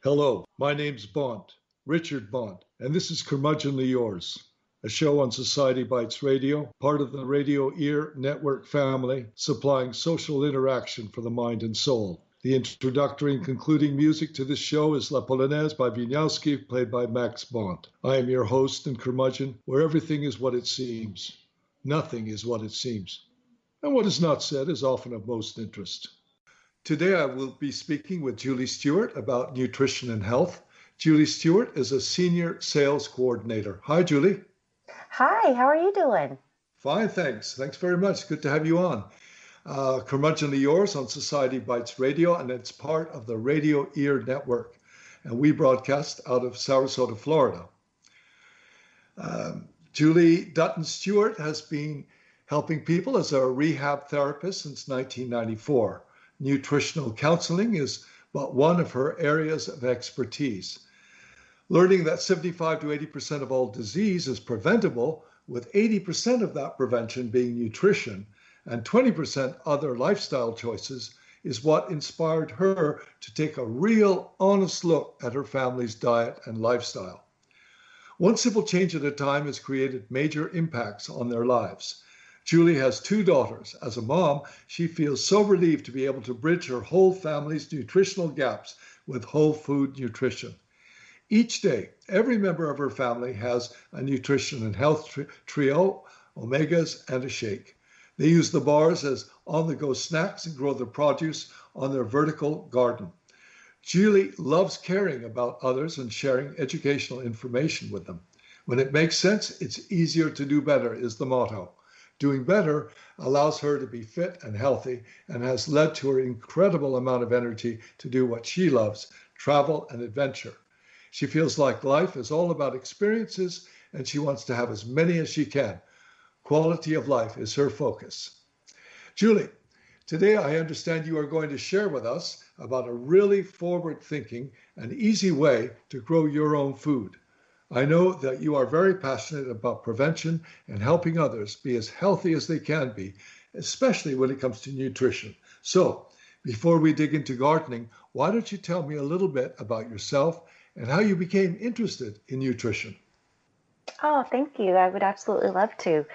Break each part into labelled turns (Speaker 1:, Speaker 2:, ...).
Speaker 1: Hello, my name's Bond, Richard Bond, and this is Curmudgeonly Yours, a show on Society Bites Radio, part of the Radio Ear Network family, supplying social interaction for the mind and soul. The introductory and concluding music to this show is La Polonaise by Wieniawski, played by Max Bond. I am your host and curmudgeon, where everything is what it seems. Nothing is what it seems. And what is not said is often of most interest. Today, I will be speaking with Julie Stewart about nutrition and health. Julie Stewart is a senior sales coordinator. Hi, Julie.
Speaker 2: Hi, how are you doing?
Speaker 1: Fine, thanks. Thanks very much. Good to have you on. Curmudgeonly Yours on Society Bites Radio, and it's part of the Radio Ear Network. And we broadcast out of Sarasota, Florida. Julie Dutton Stewart has been helping people as a rehab therapist since 1994. Nutritional counseling is but one of her areas of expertise. Learning that 75 to 80% of all disease is preventable, with 80% of that prevention being nutrition and 20% other lifestyle choices, is what inspired her to take a real, honest look at her family's diet and lifestyle. One simple change at a time has created major impacts on their lives. Julie has two daughters. As a mom, she feels so relieved to be able to bridge her whole family's nutritional gaps with whole food nutrition. Each day, every member of her family has a nutrition and health trio, omegas, and a shake. They use the bars as on-the-go snacks and grow their produce on their vertical garden. Julie loves caring about others and sharing educational information with them. When it makes sense, it's easier to do better is the motto. Doing better allows her to be fit and healthy and has led to her incredible amount of energy to do what she loves, travel and adventure. She feels like life is all about experiences and she wants to have as many as she can. Quality of life is her focus. Julie, today I understand you are going to share with us about a really forward-thinking and easy way to grow your own food. I know that you are very passionate about prevention and helping others be as healthy as they can be, especially when it comes to nutrition. So, before we dig into gardening, why don't you tell me a little bit about yourself and how you became interested in nutrition?
Speaker 2: Oh, thank you. I would absolutely love to.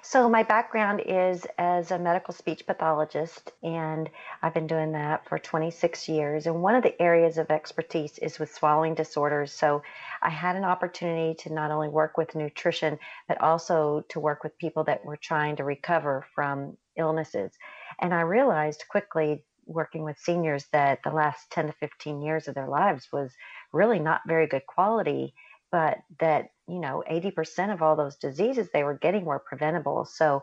Speaker 2: So my background is as a medical speech pathologist, and I've been doing that for 26 years. And one of the areas of expertise is with swallowing disorders. So I had an opportunity to not only work with nutrition, but also to work with people that were trying to recover from illnesses. And I realized quickly working with seniors that the last 10 to 15 years of their lives was really not very good quality, but that 80% of all those diseases they were getting were preventable. So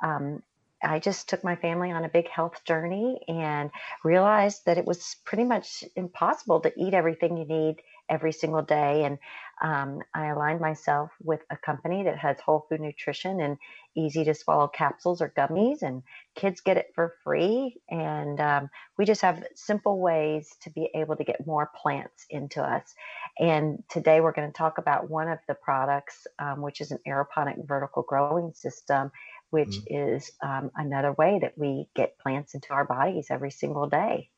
Speaker 2: I just took my family on a big health journey and realized that it was pretty much impossible to eat everything you need every single day. And I aligned myself with a company that has whole food nutrition and easy to swallow capsules or gummies, and kids get it for free. And we just have simple ways to be able to get more plants into us. And today we're going to talk about one of the products, which is an aeroponic vertical growing system, which is another way that we get plants into our bodies every single day.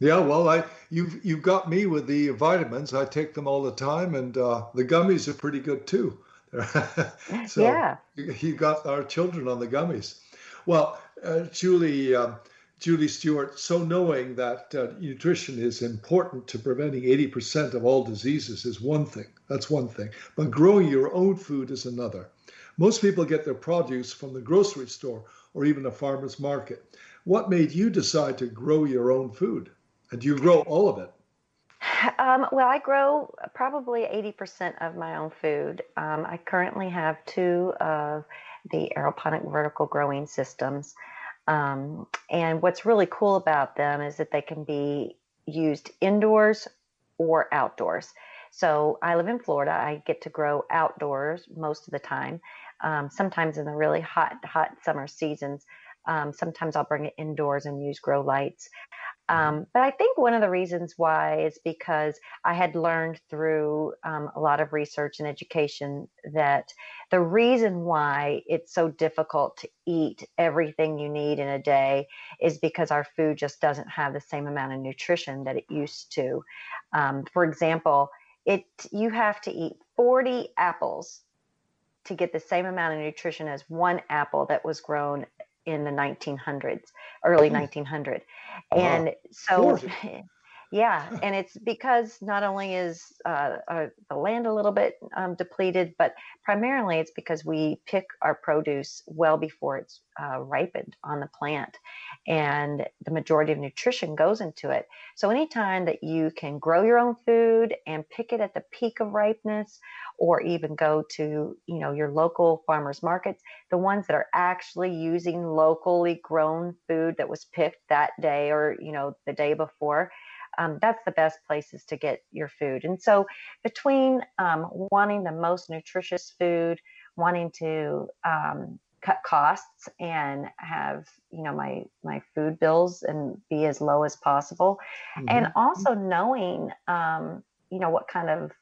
Speaker 1: Yeah, well, you've got me with the vitamins. I take them all the time, and the gummies are pretty good too. So
Speaker 2: Yeah.
Speaker 1: you got our children on the gummies. Well, Julie Stewart, so knowing that nutrition is important to preventing 80% of all diseases is one thing. That's one thing. But growing your own food is another. Most people get their produce from the grocery store or even a farmer's market. What made you decide to grow your own food? And do you grow all of it?
Speaker 2: Well, I grow probably 80% of my own food. I currently have two of the aeroponic vertical growing systems. And what's really cool about them is that they can be used indoors or outdoors. So I live in Florida. I get to grow outdoors most of the time. Sometimes in the really hot summer seasons. Sometimes I'll bring it indoors and use grow lights.
Speaker 1: Mhm.
Speaker 2: But I think one of the reasons why is because I had learned through a lot of research and education that the reason why it's so difficult to eat everything you need in a day is because our food just doesn't have the same amount of nutrition that it used to. For example, it you have to eat 40 apples to get the same amount of nutrition as one apple that was grown in the 1900s, early
Speaker 1: Hmm.
Speaker 2: 1900.
Speaker 1: Wow.
Speaker 2: And so
Speaker 1: 40.
Speaker 2: yeah, and it's because not only is the land a little bit depleted, but primarily it's because we pick our produce well before it's ripened on the plant, and the majority of nutrition goes into it. So anytime that you can grow your own food and pick it at the peak of ripeness, or even go to your local farmers markets, the ones that are actually using locally grown food that was picked that day or the day before, that's the best places to get your food. And so, between wanting the most nutritious food, wanting to cut costs and have my food bills and be as low as possible, and
Speaker 1: Hmm.
Speaker 2: also knowing what kind of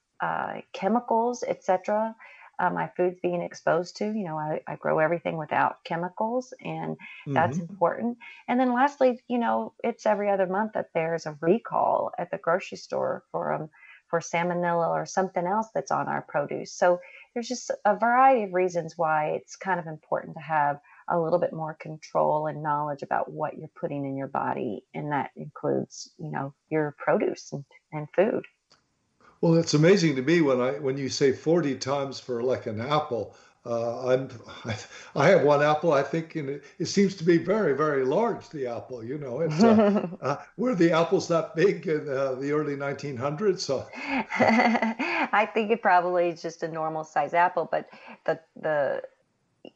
Speaker 2: chemicals, etc. My food's being exposed to. I grow everything without chemicals, and that's
Speaker 1: Hmm.
Speaker 2: important. And then lastly, it's every other month that there's a recall at the grocery store for salmonella or something else that's on our produce. So there's just a variety of reasons why it's kind of important to have a little bit more control and knowledge about what you're putting in your body, and that includes, your produce and food.
Speaker 1: Well, it's amazing to me when you say 40 times for like an apple. I'm I have one apple, I think, and it seems to be very, very large. The apple, it's were the apples that big in the early 1900s? So,
Speaker 2: I think it probably is just a normal size apple, but the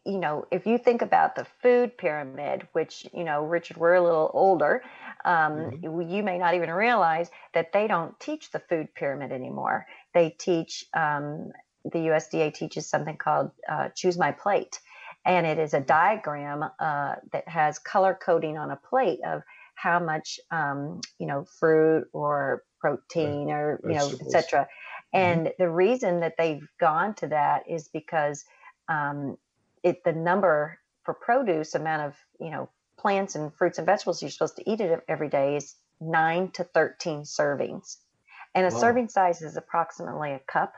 Speaker 2: if you think about the food pyramid, which, Richard, we're a little older,
Speaker 1: mhm.
Speaker 2: you may not even realize that they don't teach the food pyramid anymore. They teach, the USDA teaches something called Choose My Plate. And it is a diagram that has color coding on a plate of how much, fruit or
Speaker 1: Ve-
Speaker 2: protein or,
Speaker 1: Vegetables.
Speaker 2: etc.
Speaker 1: Hmm.
Speaker 2: And the reason that they've gone to that is because um, the number for produce amount of plants and fruits and vegetables you're supposed to eat it every day is 9 to 13 servings, and a
Speaker 1: Wow.
Speaker 2: serving size is approximately a cup.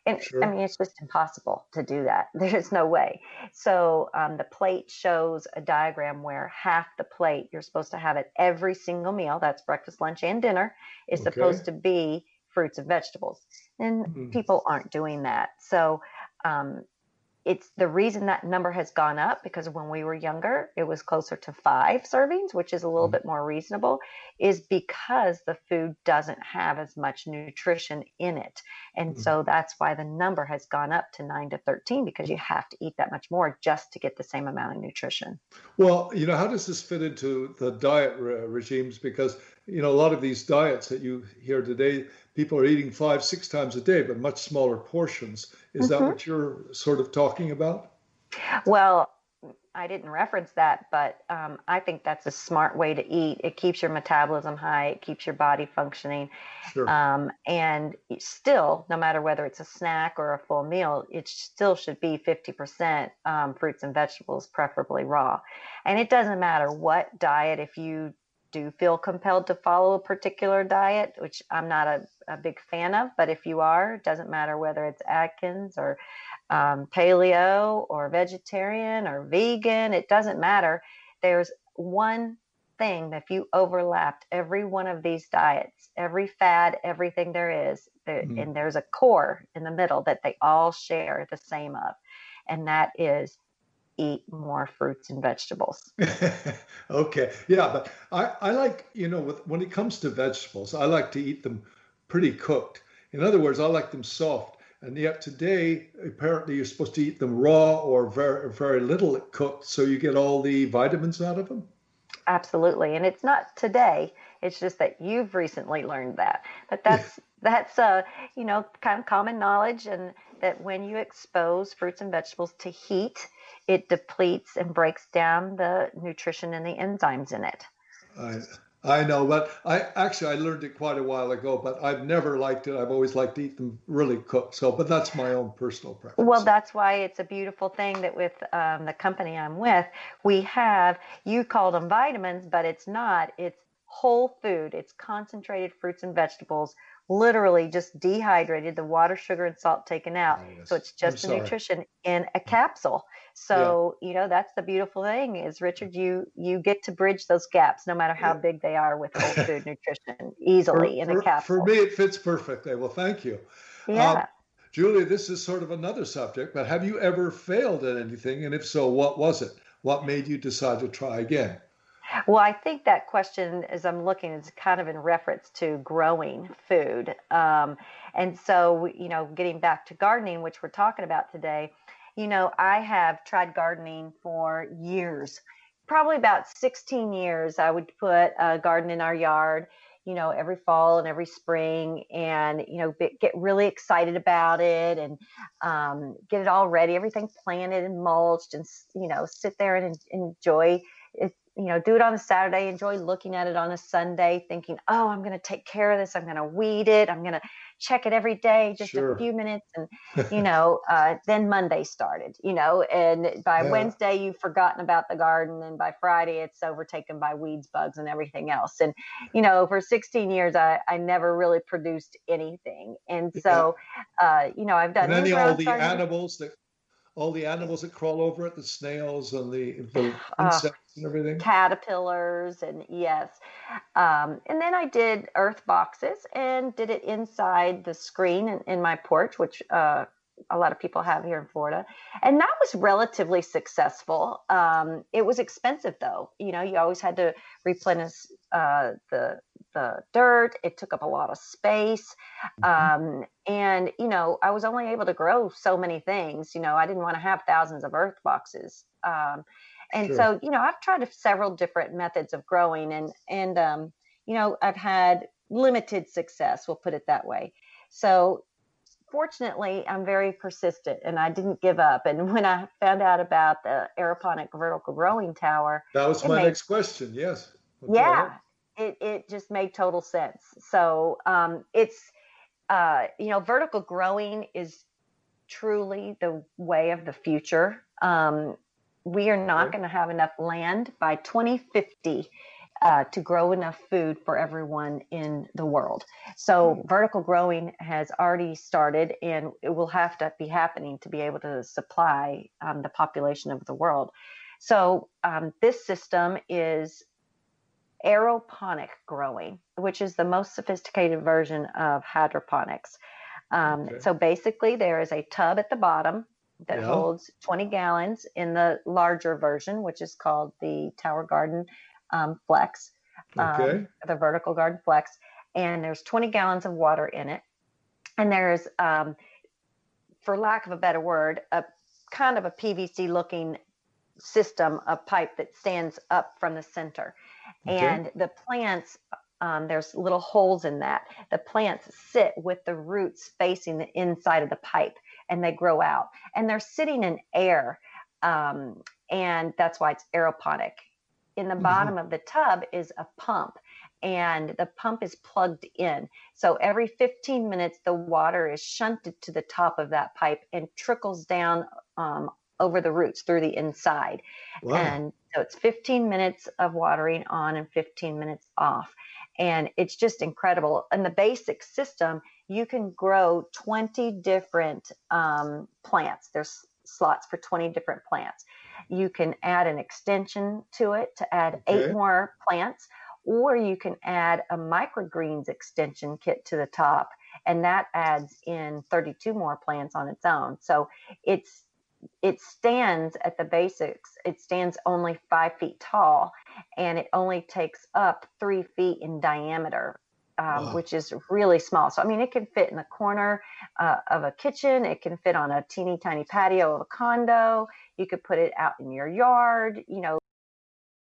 Speaker 2: And I
Speaker 1: Sure.
Speaker 2: mean, it's just impossible to do that. There's no way. So the plate shows a diagram where half the plate you're supposed to have at every single meal, that's breakfast, lunch, and dinner, is
Speaker 1: Okay.
Speaker 2: supposed to be fruits and vegetables. And
Speaker 1: Mm.
Speaker 2: people aren't doing that. So um, it's the reason that number has gone up, because when we were younger, it was closer to 5 servings, which is a little
Speaker 1: Mm.
Speaker 2: bit more reasonable, is because the food doesn't have as much nutrition in it. And
Speaker 1: Mm.
Speaker 2: so that's why the number has gone up to 9 to 13, because you have to eat that much more just to get the same amount of nutrition.
Speaker 1: Well, how does this fit into the diet regimes? Because, a lot of these diets that you hear today, people are eating 5, 6 times a day, but much smaller portions. Is that
Speaker 2: Mhm.
Speaker 1: what you're sort of talking about?
Speaker 2: Well, I didn't reference that, but I think that's a smart way to eat. It keeps your metabolism high, it keeps your body functioning.
Speaker 1: Sure.
Speaker 2: And still, no matter whether it's a snack or a full meal, it still should be 50% fruits and vegetables, preferably raw. And it doesn't matter what diet, if you do feel compelled to follow a particular diet, which I'm not a big fan of, but if you are, it doesn't matter whether it's Atkins or paleo or vegetarian or vegan, it doesn't matter. There's one thing that if you overlapped every one of these diets, every fad, everything there is,
Speaker 1: Mm.
Speaker 2: and there's a core in the middle that they all share the same of, and that is eat more fruits and vegetables.
Speaker 1: Okay. Yeah, but I like, when it comes to vegetables, I like to eat them pretty cooked. In other words, I like them soft. And yet today, apparently, you're supposed to eat them raw or very, very little cooked, so you get all the vitamins out of them.
Speaker 2: Absolutely. And it's not today. It's just that you've recently learned that. But that's kind of common knowledge, and that when you expose fruits and vegetables to heat, it depletes and breaks down the nutrition and the enzymes in it.
Speaker 1: I I know, but I learned it quite a while ago, but I've never liked it. I've always liked to eat them really cooked. So, but that's my own personal
Speaker 2: Well,
Speaker 1: preference.
Speaker 2: that's why it's a beautiful thing that with the company I'm with, we have, you called them vitamins, but it's not. It's whole food. It's concentrated fruits and vegetables, literally just dehydrated, the water, sugar, and salt taken out.
Speaker 1: Oh,
Speaker 2: So
Speaker 1: yes.
Speaker 2: it's
Speaker 1: I'm
Speaker 2: just the
Speaker 1: sorry.
Speaker 2: nutrition in a capsule.
Speaker 1: Yeah.
Speaker 2: So, that's the beautiful thing is, Richard, you get to bridge those gaps no matter how big they are with whole food nutrition easily in a
Speaker 1: For
Speaker 2: capsule.
Speaker 1: me, it fits perfectly. Well, thank you. Um,
Speaker 2: Yeah.
Speaker 1: Julie, this is sort of another subject, but have you ever failed at anything? And if so, what was it? What made you decide to try again?
Speaker 2: Well, I think that question, as I'm looking, is kind of in reference to growing food. And so, getting back to gardening, which we're talking about today, I have tried gardening for years, probably about 16 years. I would put a garden in our yard, every fall and every spring, and, get really excited about it and get it all ready, everything planted and mulched, and, sit there and enjoy it, do it on a Saturday, enjoy looking at it on a Sunday, thinking, oh, I'm going to take care of this. I'm going to weed it. I'm going to check it every day, just a
Speaker 1: Sure.
Speaker 2: few minutes. And, then Monday started, and by
Speaker 1: Yeah.
Speaker 2: Wednesday, you've forgotten about the garden. And by Friday, it's overtaken by weeds, bugs, and everything else. And, for 16 years, I never really produced anything. And
Speaker 1: Yeah.
Speaker 2: so, I've
Speaker 1: And
Speaker 2: done
Speaker 1: then
Speaker 2: in-ground gardening.
Speaker 1: all the animals that crawl over it, the snails and the
Speaker 2: Uh,
Speaker 1: insects and everything.
Speaker 2: Caterpillars, and yes. And then I did earth boxes and did it inside the screen in my porch, which a lot of people have here in Florida. And that was relatively successful. It was expensive though. You always had to replenish the dirt. It took up a lot of space.
Speaker 1: Mhm.
Speaker 2: And, I was only able to grow so many things. I didn't want to have thousands of earth boxes. And
Speaker 1: Sure.
Speaker 2: so, I've tried several different methods of growing, and I've had limited success, we'll put it that way. So fortunately, I'm very persistent and I didn't give up. And when I found out about the aeroponic vertical growing tower,
Speaker 1: That was
Speaker 2: it
Speaker 1: my
Speaker 2: made,
Speaker 1: next question. Yes. Well, go ahead.
Speaker 2: yeah, it just made total sense. So it's, vertical growing is truly the way of the future. We are not
Speaker 1: Okay.
Speaker 2: going to have enough land by 2050 to grow enough food for everyone in the world. So vertical growing has already started, and it will have to be happening to be able to supply the population of the world. So this system is aeroponic growing, which is the most sophisticated version of hydroponics.
Speaker 1: Okay.
Speaker 2: So basically, there is a tub at the bottom that
Speaker 1: Yeah.
Speaker 2: holds 20 gallons in the larger version, which is called the Tower Garden Flex,
Speaker 1: Okay.
Speaker 2: the Vertical Garden Flex. And there's 20 gallons of water in it. And there's, for lack of a better word, a kind of a PVC looking system, a pipe that stands up from the center.
Speaker 1: Okay.
Speaker 2: And the plants, there's little holes in that. The plants sit with the roots facing the inside of the pipe, and they grow out. And they're sitting in air, and that's why it's aeroponic. In the
Speaker 1: Hmm.
Speaker 2: bottom of the tub is a pump, and the pump is plugged in. So every 15 minutes, the water is shunted to the top of that pipe and trickles down over the roots through the inside.
Speaker 1: Wow.
Speaker 2: And so it's 15 minutes of watering on and 15 minutes off. And it's just incredible. In the basic system, you can grow 20 different plants. There's slots for 20 different plants. You can add an extension to it to add 8
Speaker 1: Okay.
Speaker 2: more plants, or you can add a microgreens extension kit to the top, and that adds in 32 more plants on its own. So it's it stands at the basics. It stands only 5 feet tall, and it only takes up 3 feet in diameter,
Speaker 1: Wow.
Speaker 2: which is really small. So, I mean, it can fit in the corner of a kitchen. It can fit on a teeny tiny patio of a condo. You could put it out in your yard.